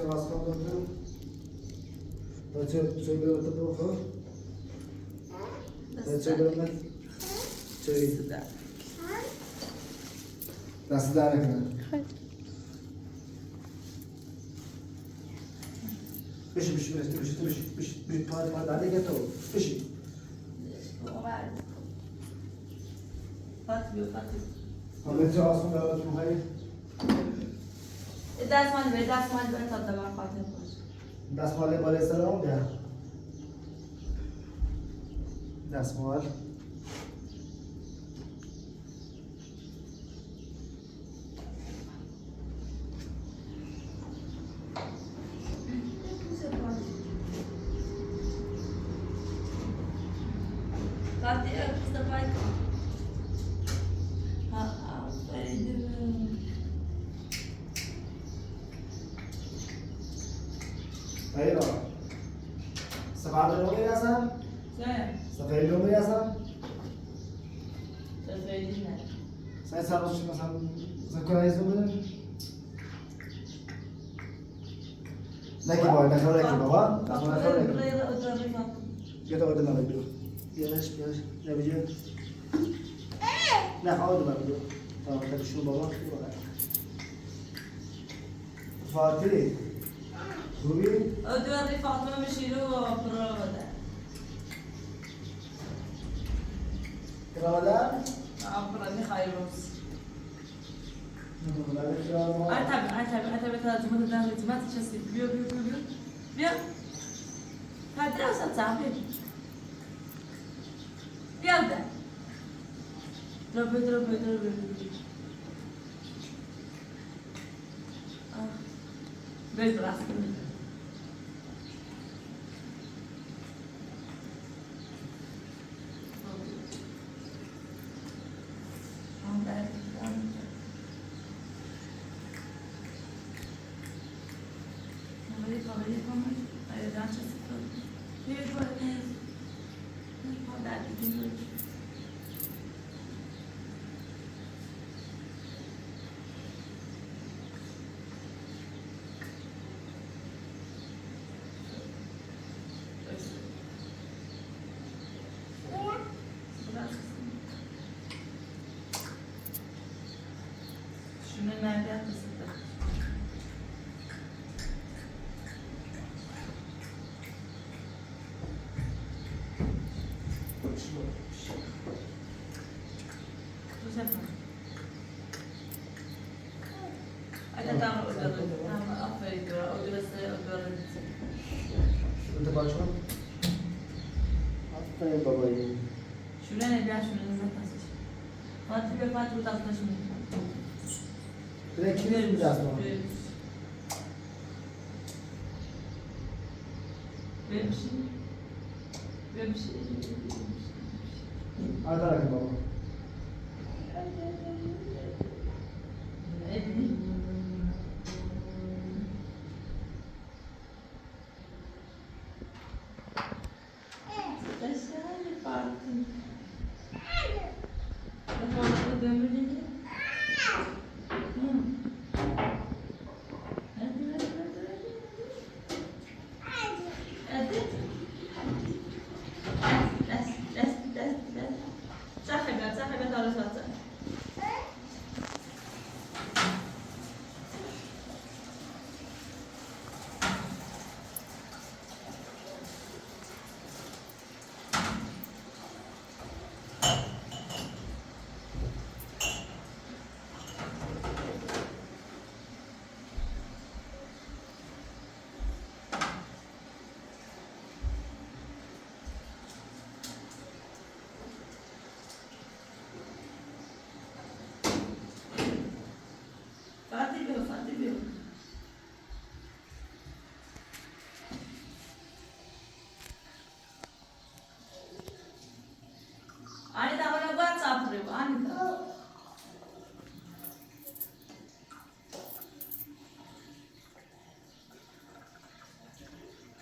تراس کنم تو چه بیرون تو بخور چه بیرون چه دست در نکنه بشی بشی بشی بشی بشی بشی بشی پای داری که تو بشی حالا چه آسون دارد تو هایی دستمال بره تا دمار خاطر باش دستمال بالای سرم بیا دستمال ایرا سفارت رو میرسم سفری رو میرسم سعی سرش مثلا کنایز رو بدن نکی باید نخواه نکی بابا نخواه نکی یه تا آدم رو بیرو بیارش نبیجی نخواه آدم رو بیرو تا خیلیشون بابا فاتی خوبی؟ ادوار فاطمه میشیرو پروده رمضان؟ آفرین میخوای روز رمضان ارتب ترجمه دادن رتمات چسکی بیا هدی اصلا تعبیر بیا ده دربه بس راست شنو نرجع تصدق أنا تعمل أدرس تعمل أفريد أدرس انت باشو؟ آفرین بابایی شنو نبيع شنو نزكى ما تبي فاتو تاخذ شنو برای کی نمی دست ما؟ بمشي آداره که بابا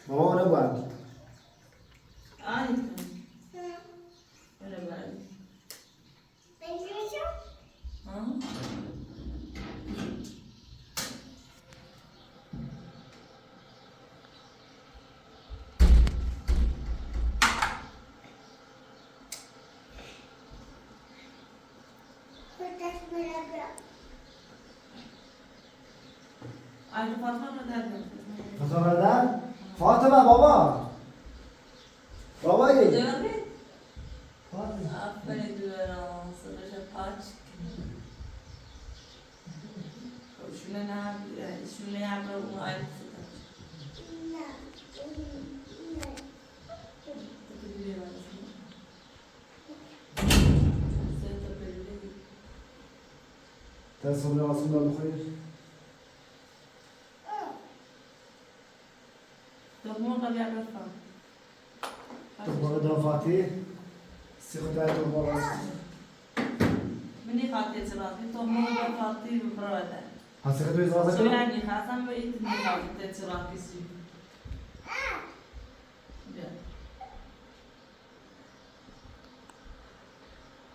بابا اونو باید Ayrı Fatma mı derdim? Fotoğraflardan Fatıma baba. Baba iyi. Diyor mi? Fatıma. Aferin diyorum. Sıra paç. Şuna ne yapıyor? Şuna yapıyor bunu ayrı tutar. Telefonu aslında bu hayır. Dokuma da bir yapar falan. Tukmağıdan Fatih. Sıkıntı tukmağı. Meni Fatih Çırağı'nın dokuma da Fatih burada. Hasret ve zaten. Söyleni Hasan ve İtini Fatih Çırağı'nın.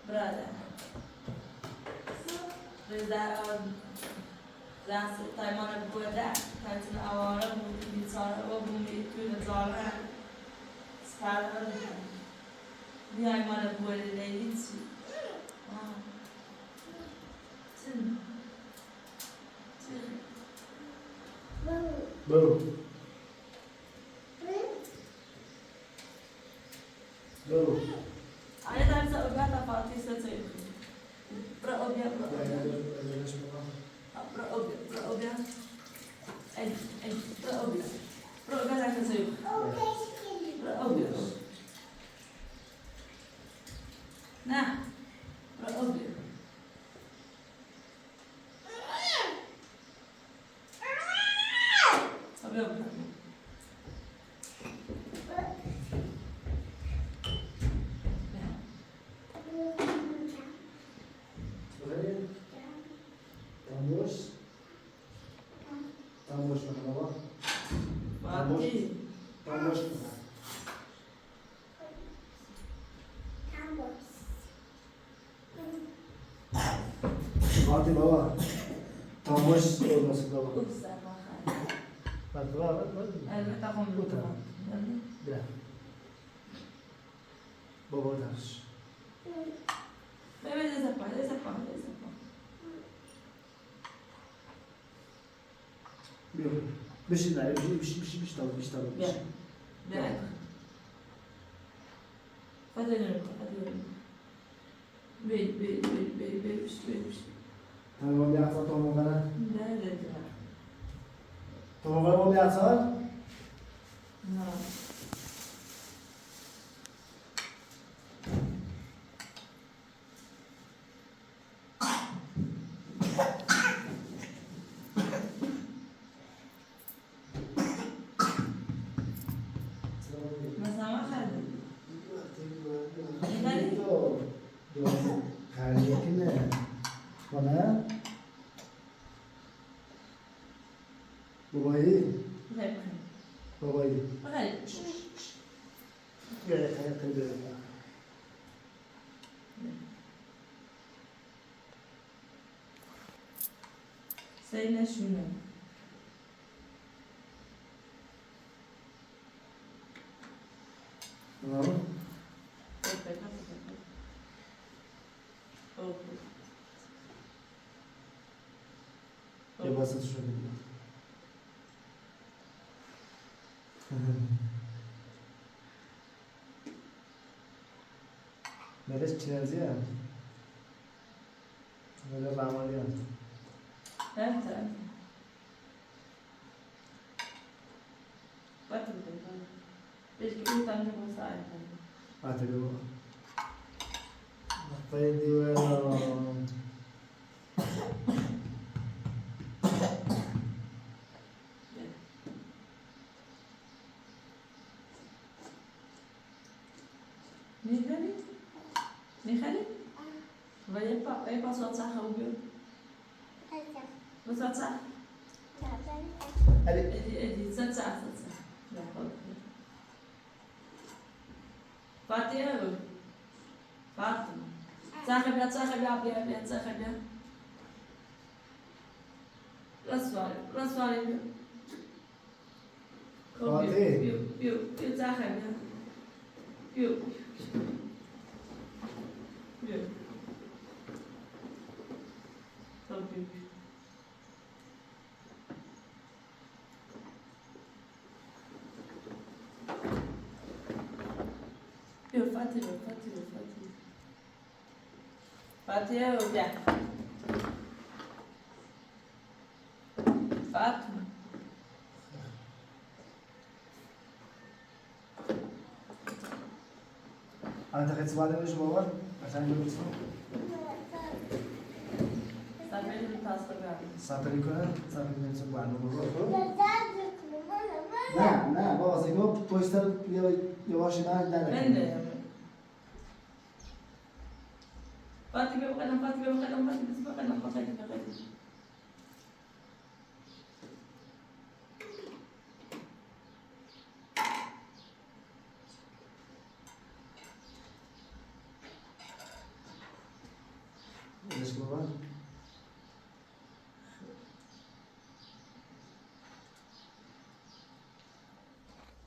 Brother. Zase tajmane bude, tajten avara bumi bicara o bumi tüne zara skala bir aymane bude ne gitsi. Tüm. Bu. Bu. Ayda bize ögata Fatih seçiyor. Pra obya. Pra obya. Pra obya. Pra obya nak seçiyor. Pra obya. Na. Pra obya. Obya. Tambos. Tambos para baba. Fatih. Tambos. Fatih baba. Tambos olması baba. Ups, bak. Bak baba bak. Evet, tamam. Bu taraf. Bırak. Baba tarz. Bebe dessa parte, dessa parte, dessa parte. Yok. Bir şey daha, bir şey daha. Bien. Bien. Faz ele. Beijo. Tamam bir hafta tomar bana. Nerede? Tomar bana bir hafta var. Não. Mas não há nada. Kayakine. Bana. Babayı. Vai. Babayı. Vai. Gel kayakine dön. Sei na chuna. Tamam. Ya basit şöyle. Neresi çiğnezi ya? Böyle rahmalı ya. Evet. Quatro dedos. Desde que eu estava no rosário. Hadi bu. Kafayı diyorum. Michali? Vai para a sua tsaka o meu. Você tsaka? Hadi. Ele tsaka. Fatih. Fatih. Tsaka bia. Tsaka bia. Rasvali. Fatih. Piu, tsaka bia. Piu. büyük. Yok Fatih yok, Fatih yok, Fatih. Fatih'e yok gel. Fatih. أنت خدت بعد منش بابا عشان يجيب اسمه Sen beni bir tasla ver. سافر يكون سافر من سبوع عنه بابا نه بابا سيكون بوستر يواش نه Ben de yani. Fatih bir bakalım, Fatih bir bakalım, Fatih bir bakalım, Fatih bakalım. ليش بابا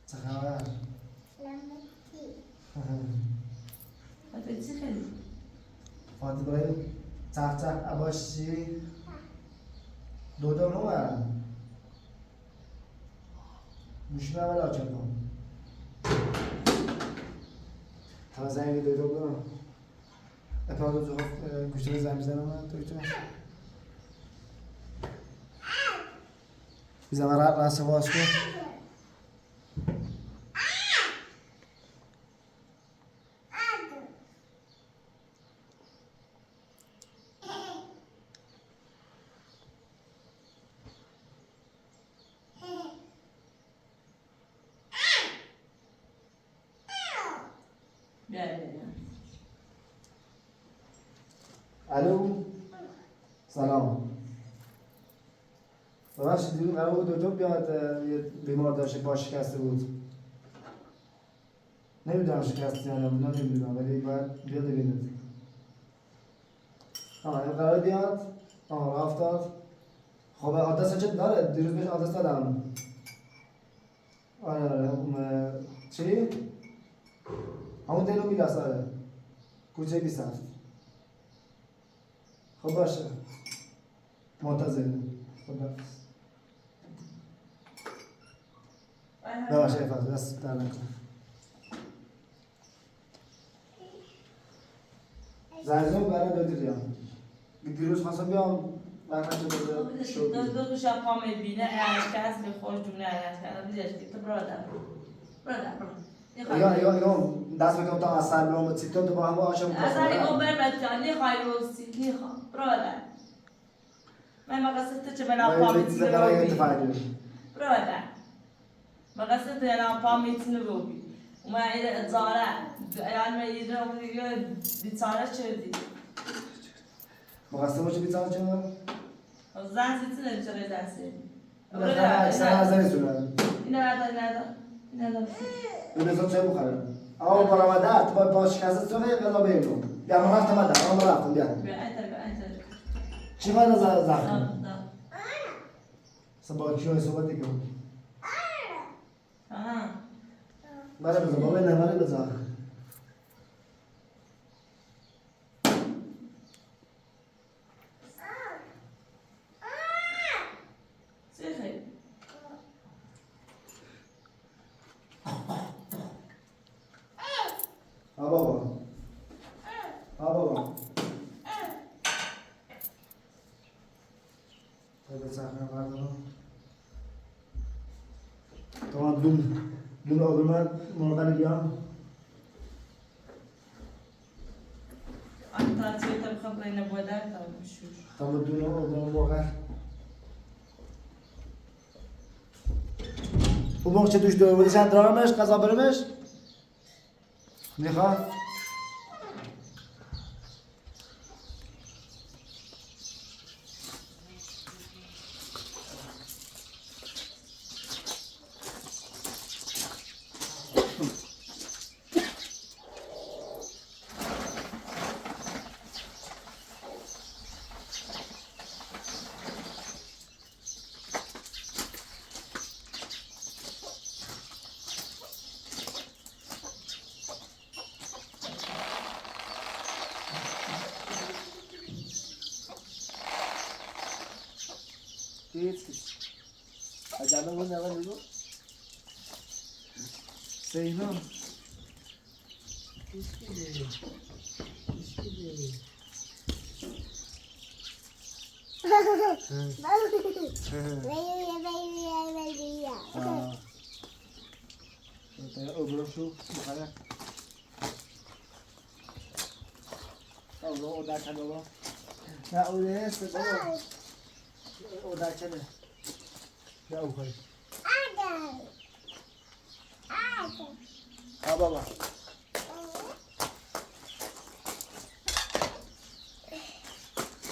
سخاوة Fatih çıkın. فاطمه إبراهيم تحت أباشي دودم هو مش ما ولا جنبهم تا زنگ دودم دارم افراد زخوف گوشت زنگ بزنم دکتر بزنم راست باز کن Yani. الو سلام ببخشید دیروز قرار بود دکتر بیاد یه بیمار داشته پاش شکسته بود نمیدونم شکسته یا نه نمیدونم ولی باید بیاد ببینید این قرار بیاد راه افتاد خب آدرس چه داره دیروز بهش آدرس دادم آره چی؟ همون دلو میرسه آره کوچه 27 خب باشه منتظرم خدا ببخشید افاده دست در نکن زنزون برای دادیریم دیروز خواستم بیام وقت بوده شو دو شب پا میبینه اشکست به خوش دونه اشکست بیدشتی تو برادر یا دست بکنم تا از سر برام تیکتون تو با هم آشم از این اوبر بچه نیخوای روزی نیخوام برادر من مقصد چه بنا پا میتونه برادر مقصد بنا پا میتونه بودی وما إذا زارع يعني ما يدرون يقول بيتصارع شردي مقصد باشه بیتار چه؟ زن زیتونه چرا دستی؟ اکثر نظری سونه اینا این بزن چه بخوره؟ آقا برآمده تو با شکست سونه قضا بینو بیا من رفتم آدم من رفتم بیا چی باید زخم؟ با کیو صحبت دیگم بله بزن بابا نه بله بزن بابا هذا ساخن بعدنا طبعا دون أولمات مرغان اليوم أنت تبي تبخبرين بودار طبعا شو طبعا دون أولمات مرغان وموقع چه دوش دور بودی چند درامش قضا برمش میخواد Hiç. Acaba bu ne var bu? Zeynep. Öbürü şu yukarı. O derken baba. Ya o ne işte baba. O derken ne? Ya o yukarı. Ha baba.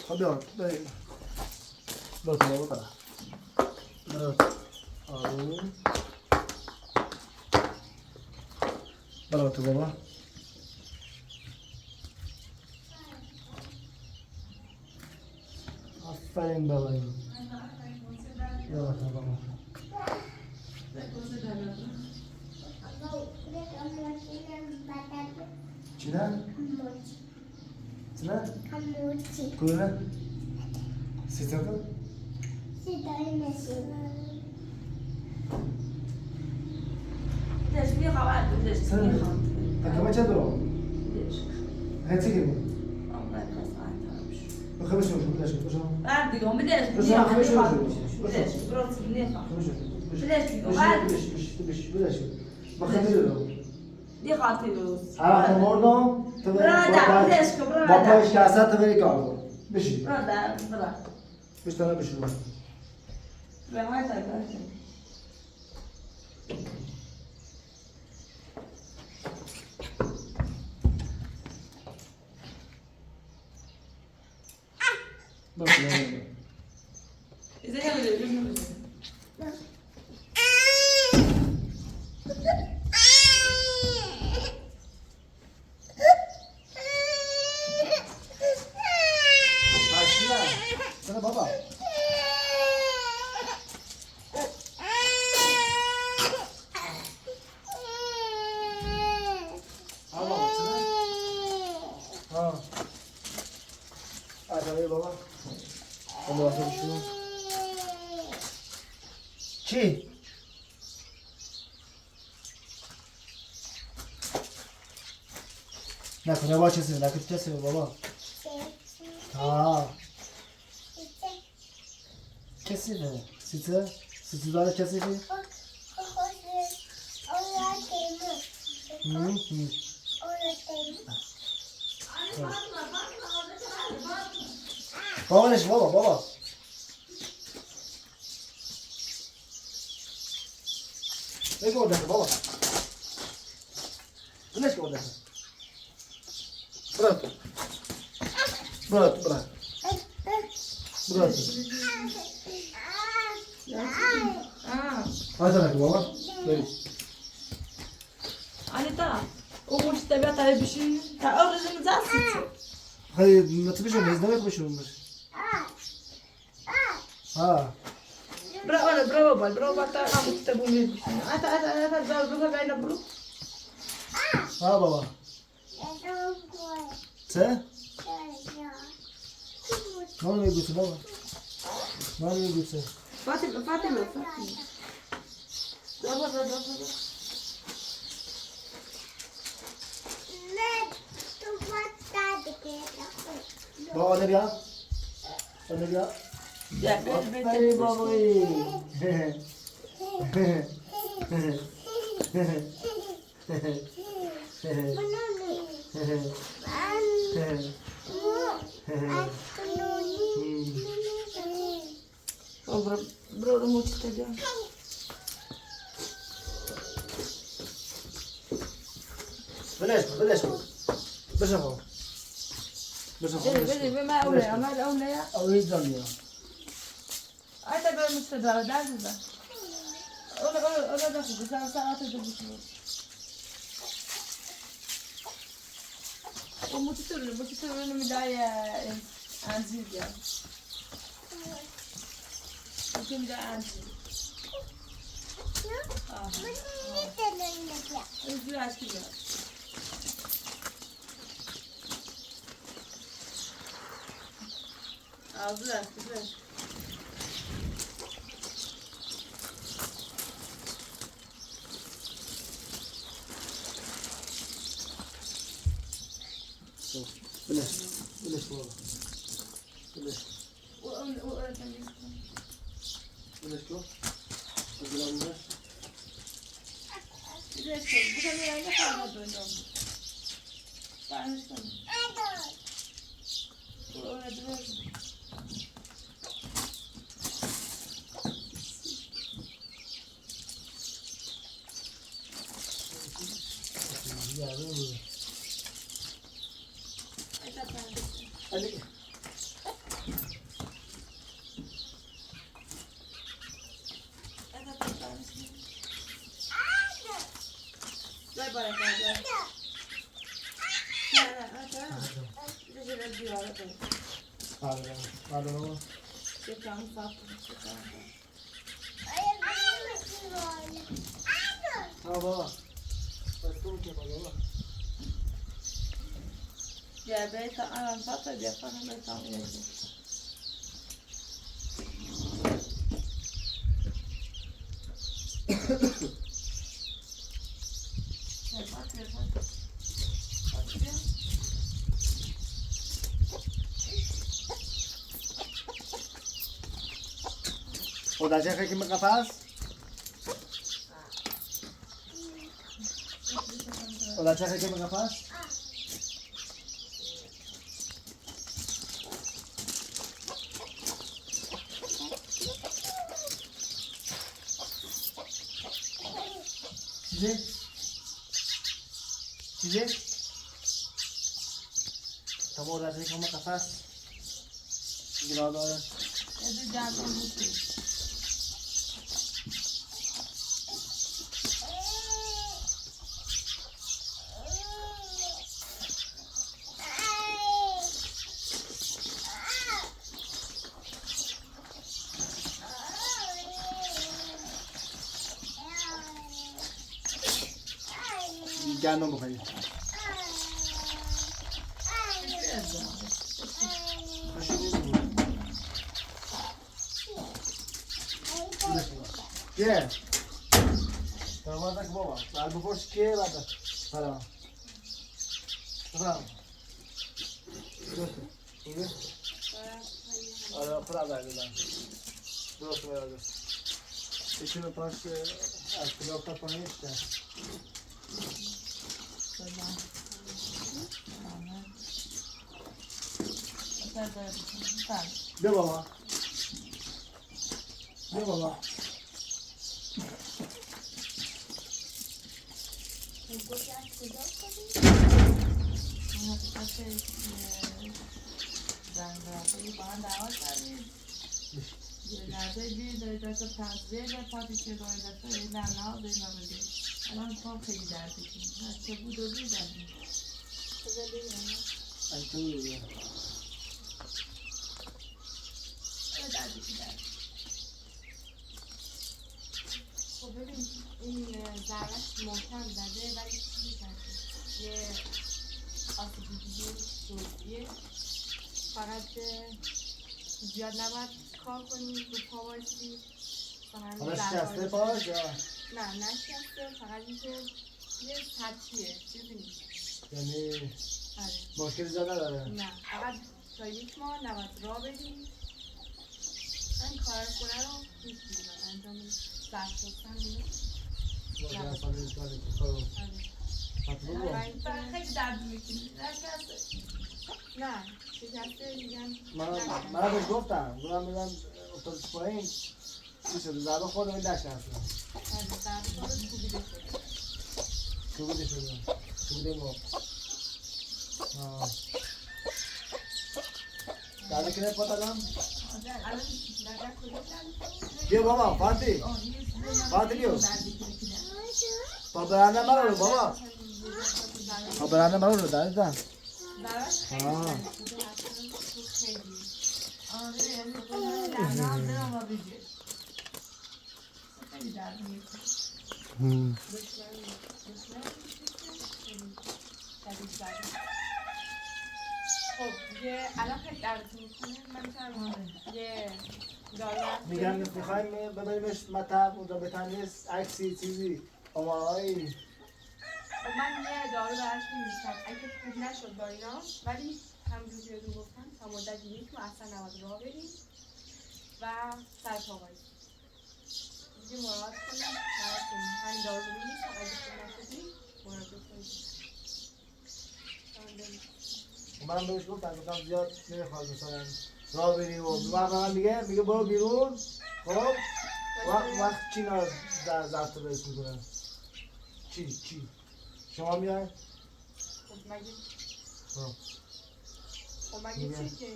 Hadi al. Dur baba kadar. Dur. Al. Dur baba. Aferin babayım. Yavaş baba. Cina? Cina? Kuyruğuna? Sıçradın? ليش في خوات ليش في Sen خوات takıma çadır o. ليش Hepsi gibi. والله بس عارفه Bu kımış olmuş. Bu kımış olmuş. بعد يوم بديش بس بديش أنا خمس شهور. بديش بروس منيخه Kımış olmuş. بديش وبعد Bıraş. Bakabiliyorum. دي خاطيروس Arap'ım orada. برادة بديش Baba برادة işkasa tabii kaldı. Bir şey. برادة برادة Bir tane bir şey var. هاي طيب هاي طيب Bak ne إذا هي بدي Karşıla. Sana baba. Al baba sana. Ha. Al tabii baba. Onu basın şunu. Çi. Ne bahçesi, ne kütçesi baba. Ha. Kesili. Sütü daha kesili. Hı. Baba ne baba. Ne ki oradasın baba? Bu ne ki oradasın? Bırak. Bırak. Hadi lan baba. Böyle. Anita ومش تبعت على بشي تعرض المزاسة Hayır, nasıl bir şey olmaz? Ne demek bir şey olmaz? Ha. برافو تا عم تكتبوا مين بشي أتا بروح بعينا بروح Ha baba. Sen? Ne oluyor Gülsün baba? Ne oluyor Gülsün? فاطمة Baba ne bir ya? Ne bir ya? يا Aferin babayı. برو موت تجاه بلاش بلاش بابا. بدي بما أولى ما الأولى أو يزن يا. أنت بالمستدار ده ده أولا ده في ساعات ده بتشوف ومتتر أنا مداية أنزل يا ممكن مداية أنزل أنزل عشان كده أنزل اون تمیز کن. بلش کن. بگیرم بلش. بلش کن. بودم یه رنگ خواهد دنیا بود. برنش کن. اون درست. Ali. Pardon. Baba. Başka bir şey baba. Ya beta alan fata dia fana beta ini. Udah cek ke kapas? Udah cek ke kapas? Size? Kamu udah cek ke kapas? Gimana? Itu jangan butuh. Jangan bukannya. Yeah. Tamam da baba. Al bu boş ki baba. Para. Tamam. İyi. Ara para verdi lan. Burası verdi. İçine parça aslında kapanıyor işte. De baba. De baba. این ذرهش محکم زده ولی چیزی کرده یه آسیبیدی جزئیه فقط زیاد نباید کار کنی رو پا باشی حالا شکسته پاش یا؟ نه نشکسته فقط اینکه یه سطحیه چیزی نیست یعنی آره مشکل زیاد نداره؟ نه فقط تا یک ماه نباید راه بدی این کار خونه رو میتونی انجام بدی سرد شستن اینو واقعا سالیش کنید کارو خیلی درد میکنی نه شکسته میگن من بهش گفتم بدم افتاد پایین چی شده ضربه خودم این دشت هستم ضربه خودم کوبیده شده کوبیده ما درده کنه پاتالم بیا بابا فاتی فاتی بیو پا برنده مرا رو بابا پا برنده مرا رو درده دم خب یه الان خیلی دردتون میکنه من چند یه دارم میگم میخوایم ببریمش مطب اونجا به تمیز عکسی چیزی آمارایی من یه دارو براش می‌نویسم اگه خوب نشد با اینا ولی همونجوری که گفتم تا مدت یک ماه اصلا نباید راه بریم و سر پا وایسیم. دیگه مراعات کنیم همین دارویی نیست، اگه خوب نشدیم مراقبت کنیم. منم بهش گفتم زیاد نمیخواد مثلا راه بریم و من میگه برو بیرون. خب وقت چی نا ضبط رئیس میکنن؟ چی؟ شما میای؟ خب مگه چی که؟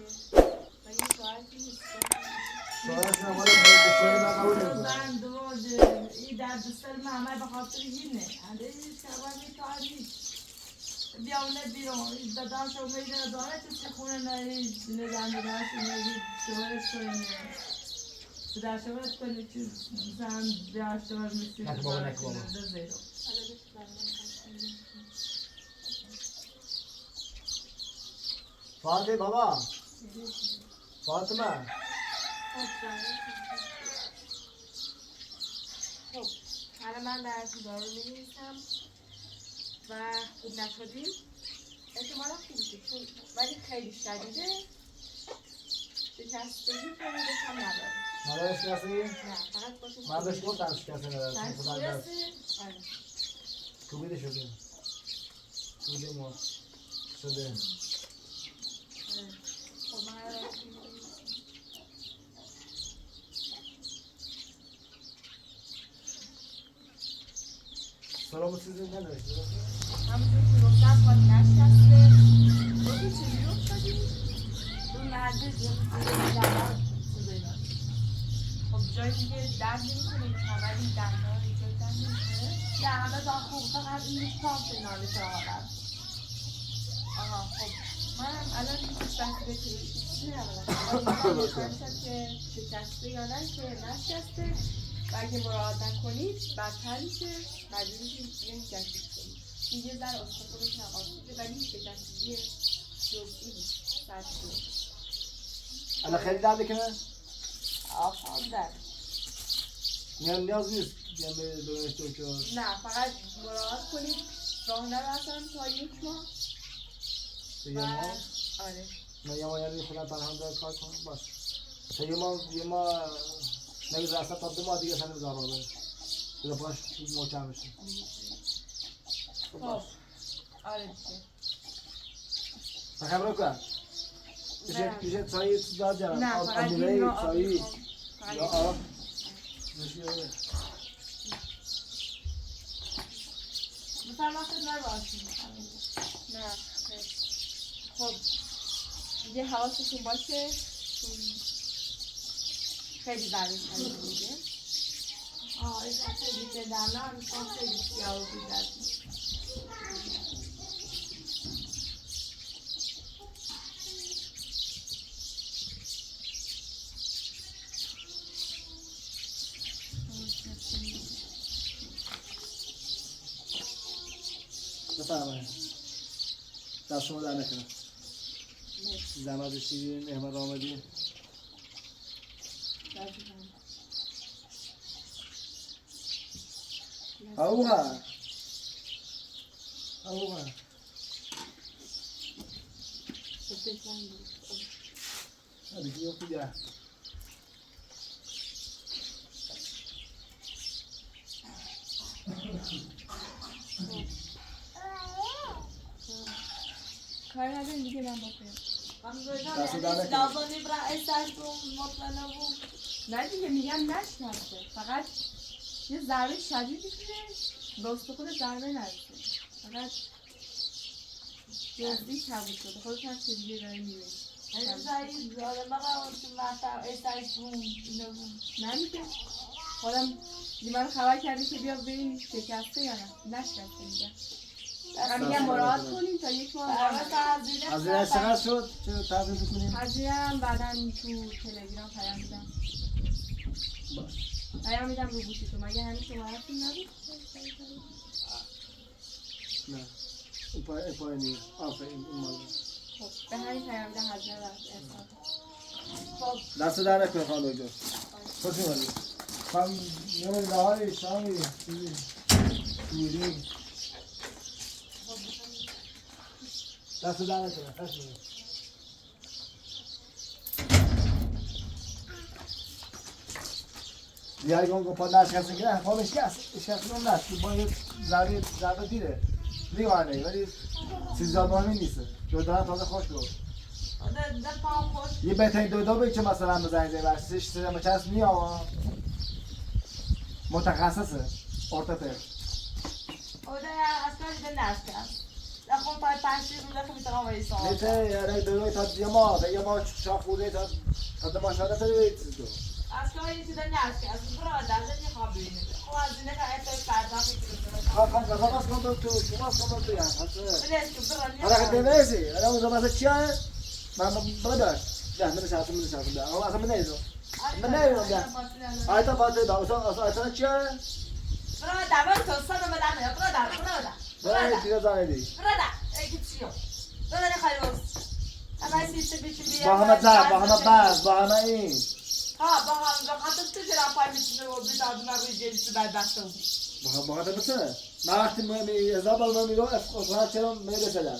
مگه شوهرتی نیست؟ شوهرش نماره به شوهر من قبول نمیکنم. زن دوز این درد سر همه به خاطر اینه. هنده شبان میکار نیست. بیا اونه بیرون داداش میره داره تو خونه نه زن داداش نه شوهرش کنه. پدر شوهرت کنه چیز زن بیا شوهر میشه. نک بابا. فاطمه بابا. فاطمه. خب حالا من براتون دارو می‌نویسم و خوب نشدیم احتمالا خوب میشه چون ولی خیلی شدیده شکستگی خیلی هم نداره. نداره شکستگی؟ نه فقط باشه من بهش گفتم شکستگی نداره. آره. کوبیده شده. کوبیده ما شده. خب من سلام چیزی نداشته؟ همونجور که گفتم خواهد نشکسته بودی چیزی رو افتادی؟ اون مرده خب جایی دیگه درد نمی‌کنه ولی دندان اینجا درد نمی‌کنه؟ نه همه تا خوب فقط این کام فینالی فقط. آها خب منم الان هیچ وقتی به چیزی نبودم که شکسته یا نه که نشکسته و اگه مراعات نکنید بدتر میشه مجبور میشید یه جدید کنید دیگه در استخونش نقاطیده ولی شکستگی جزئی نیست سطحی الان خیلی درد کنه؟ آفان در نیاز نیست بیان به دکتر. نه فقط مراعات کنید راه نرفتن تا یک ماه تا یه ماه؟ آره نه یه ماه یعنی خودم برهم دار کار کنم باش تا یه ماه نمیزه اصلا تا 2 ماه دیگه اصلا نمیزه راه بره دیگه پاش محکم بشه. خب آره دیگه خبر کن میشه چایی تو داد جرم نه فقط این را چایی یا آب مثلا وقت نباشید نه خب دیگه حواستون باشه چون خیلی ضربه شدید دیگه این خیلی که دلار میخوام خیلی سیاه و بیدرد بفرمایید دست شما در نکنم زحمت بشیدین مهمان را آمدین اوه دیگه خوبه کاری نداریم دیگه من باید لازانی برای ایستش رو مطمئنه بود نه دیگه میگم نشکسته فقط یه ضربه شدیدی که به استخون ضربه نرسه فقط جزئی کبود شده خودت هم چه دیگه داره میبینی زایی زیاده بقیه تو مطب ایستش بوم اینو بوم نمیگه خودم دیگه من خبر کردی که بیا ببینیم شکسته یا نه نشکسته میگم میگم مراعات کنیم تا یک ماه هزینه چقدر شد؟ چه تحویل بکنیم؟ هزینه‌ام بعداً تو تلگرام پیام میدم پیام میدم رو گوشیتون مگه همین شماره‌تون نبود؟ نه اون پایینی آفرین این مال خب به همین پیام میدم هزینه برات ارسال خب دست در نکنه خانم دکتر خوش اومدید خانم نمیدید آقای شامی شیرین دست در نکنه خوش اومدید بیای گم پا نشکسته که پا اشکسته هم نست با یه ضربه دیره لیوانه ولی سیزده مهمی نیست دودان تازه خوش بود ده پام خوش یه بهترین دودا بگی که مثلا بزنید و سیستم چسب میام متخصصه ارتوپد اوده اصلا دیده نشکست خون پای پنشی رو لکه میتونم ولی سال نیته یعنی دوی تا یه ما شاخوده تا دماشاده تا دوی چیز دو اصلا این چیزا نشکست برادر نمیخوام ببینیم خب از اینه که ایتای پرداختی که خواهم از کن تو شما از کن تو یعنی بلیش که برادر حالا که دیمیسی حالا اون زمان چیه؟ من برادر نه من شخصم ده اصلا من نیزم من نیزم ده آیتا فاته دا آیتا چیه؟ برادر من تو صدم بدم برادر برای چیزا زنیدی برادر ایکی چیو برادر خیلی باز اما سیسته بیچی بیا با همه زر با همه بز با همه این ها با هم حتی تو چرا پای میتونه و بیداد من روی جلیسی بدبخته بود با همه بسنه من وقتی ازا بالا میگم افقاط چرا میرسدم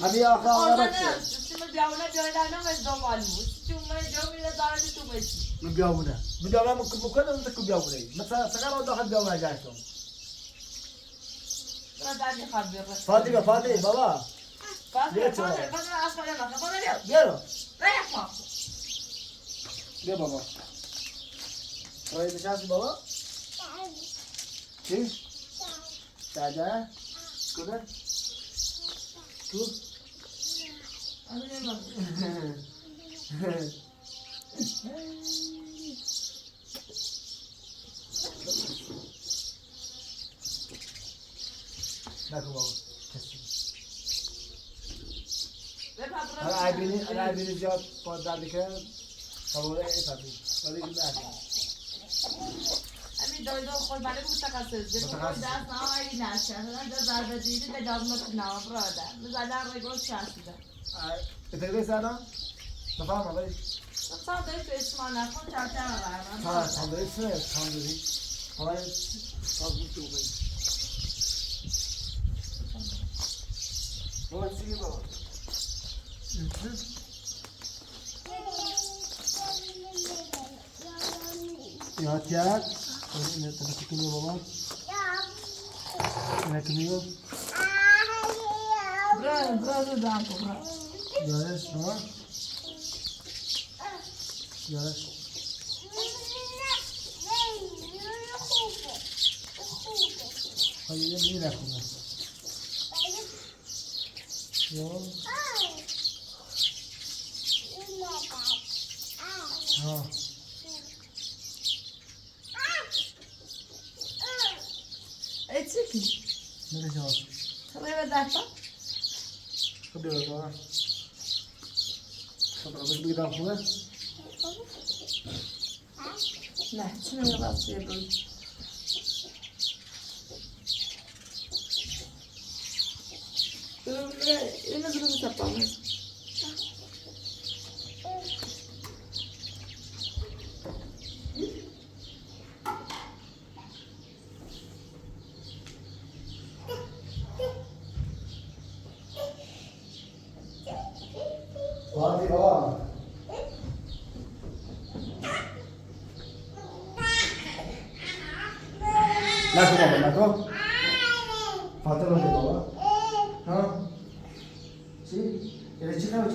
همین آخر آقا بچه سیما بیاونه بیاونه از دنبال بود چون من جا میره دارد تو بچی من بیاونه بکنم تو بیاونه مثلا سنم آن داخل بیاونه جایتم برادر میخواد بیاره فاطمه بابا فاطمه اصلا نمکه فاطمه بیارو رایح ما بیا بابا رای نشستی بابا چی؟ داده؟ کده؟ تو؟ نکن بابا اگه بینی زیاد پاد درد که قبوله ایفتی ولی که نکن همین دایدو خود برای متخصص خود دست نهایی نشد ده ضربه دیدی ده دامنت نوا برادر مزدن رگوز چسبیده اتقلی سرم؟ بفهم ولی ساندویچ تو اسمان نکن چرچم برم ها ساندویچ نه ساندویچ حالا ساندویچ تو بگی بابا چیگه بابا یاد کرد اینه تبکی کنی بابا اینه کنیو برادر دام کن یادش ها یادش خیلی میره کنه ها ای چیکی میره جواب خیلی به دکتا خب بیاره بابا خب رابط بگیدم خوبه نه چی نمیده بسته بود اینو زنو سپامه Hadi baba. Nako baba, nako. Fatih oldu baba. Ha? Si? Ele çıkar mı?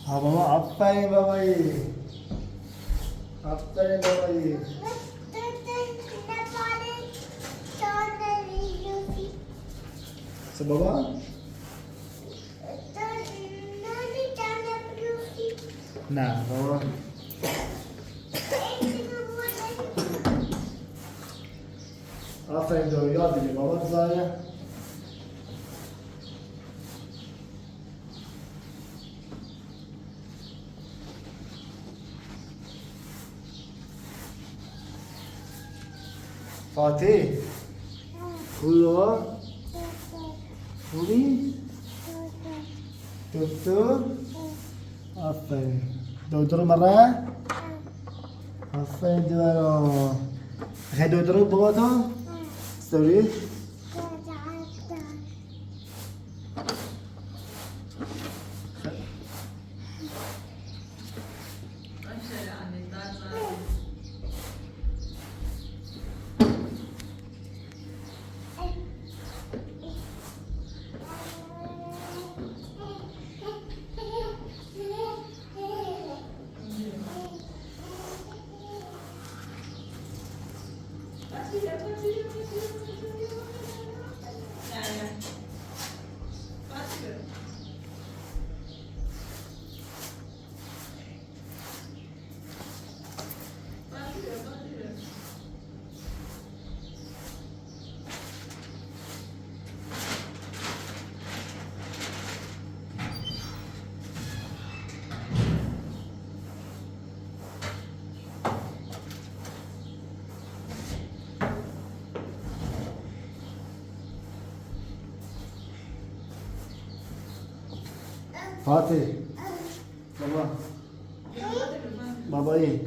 हाँ बाबा आफरीन बाबाई आफरीन बाबाई so बाबा ना बाबा आफरीन तो याद दीजिए बाबा ज़ाया فاتح خوبی بابا؟ خوبی؟ دکتر؟ آفرین دکتر مرا؟ آفرین دیوارو خیلی دکتر بابا تو؟ استوری؟ فاتح بابا بابا ايه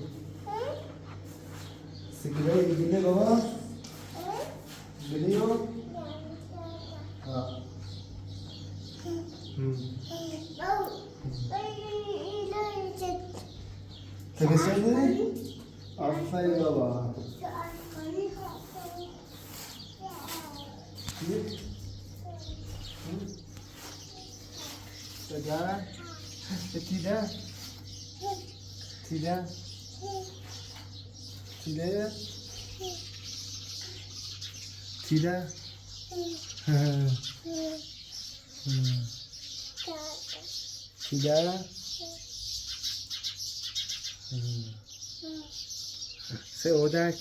سكري بيجي بابا فيديو ها تكسرني آفرین بابا Sekarang, tidak, tidak, tidak, tidak, tidak, seodak,